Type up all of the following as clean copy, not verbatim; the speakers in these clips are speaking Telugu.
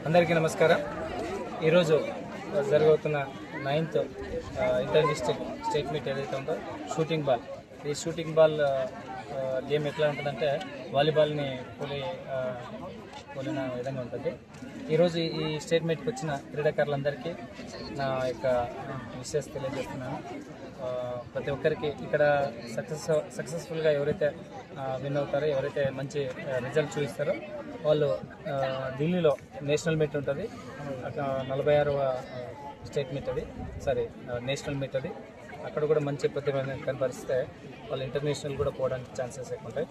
అందరికీ నమస్కారం. ఈరోజు జరగబోతున్న 9th inter district state meet ఏదైతే ఉందో షూటింగ్ బాల్, ఈ షూటింగ్ బాల్ గేమ్ ఎట్లా ఉంటుందంటే వాలీబాల్ని పోలిన విధంగా ఉంటుంది. ఈరోజు ఈ స్టేట్ మీట్కి వచ్చిన క్రీడాకారులందరికీ నా యొక్క విషయాలు తెలియజేస్తున్నాను. ప్రతి ఒక్కరికి ఇక్కడ సక్సెస్ఫుల్గా ఎవరైతే విన్ అవుతారో, ఎవరైతే మంచి రిజల్ట్ చూపిస్తారో వాళ్ళు ఢిల్లీలో నేషనల్ మీట్ ఉంటుంది. 46వ స్టేట్ మీట్ అది, నేషనల్ మీట్ అది. అక్కడ కూడా మంచి ప్రతిభ కనపరిస్తే వాళ్ళు ఇంటర్నేషనల్ కూడా పోవడానికి ఛాన్సెస్ ఎక్కువ ఉంటాయి.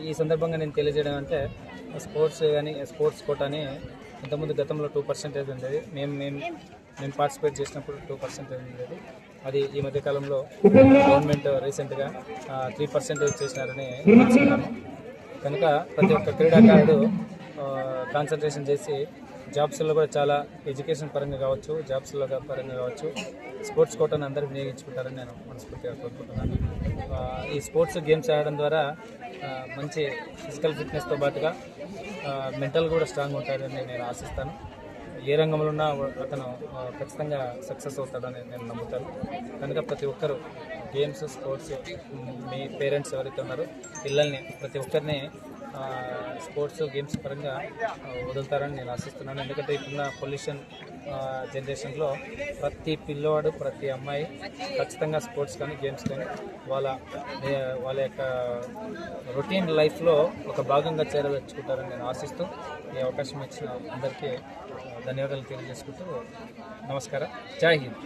ఈ సందర్భంగా నేను తెలియజేయడం అంటే స్పోర్ట్స్ కోటాని ఇంతకుముందు గతంలో 2% ఉండేది. మేము పార్టిసిపేట్ చేసినప్పుడు 2% ఉండేది. అది ఈ మధ్యకాలంలో గవర్నమెంట్ రీసెంట్గా 3% చేసినారని తెలుసుకున్నాను. కనుక ప్రతి ఒక్క క్రీడాకారుడు కాన్సన్ట్రేషన్ చేసి జాబ్స్లో కూడా చాలా ఎడ్యుకేషన్ పరంగా కావచ్చు, జాబ్స్లో పరంగా కావచ్చు, స్పోర్ట్స్ కోటాను అందరూ వినియోగించుకుంటారని నేను మనస్ఫూర్తిగా కోరుకుంటున్నాను. ఈ స్పోర్ట్స్ గేమ్స్ ఆడడం ద్వారా మంచి ఫిజికల్ ఫిట్నెస్తో పాటుగా మెంటల్ కూడా స్ట్రాంగ్ ఉంటారని నేను ఆశిస్తాను. ఏ రంగంలో ఉన్నా అతను ఖచ్చితంగా సక్సెస్ అవుతాడని నేను నమ్ముతాను. కనుక ప్రతి ఒక్కరు గేమ్స్, స్పోర్ట్స్, మీ పేరెంట్స్ ఎవరైతే ఉన్నారో పిల్లల్ని ప్రతి ఒక్కరిని స్పోర్ట్స్ గేమ్స్ పరంగా వదులుతారని నేను ఆశిస్తున్నాను. ఎందుకంటే ఇప్పుడున్న పొల్యూషన్ జనరేషన్లో ప్రతి పిల్లవాడు, ప్రతి అమ్మాయి ఖచ్చితంగా స్పోర్ట్స్ కానీ గేమ్స్ కానీ వాళ్ళ యొక్క రొటీన్ లైఫ్లో ఒక భాగంగా చేరవేర్చుకుంటారని నేను ఆశిస్తూ ఈ అవకాశం ఇచ్చిన అందరికీ ధన్యవాదాలు తెలియజేసుకుంటూ నమస్కారం. జై హింద్.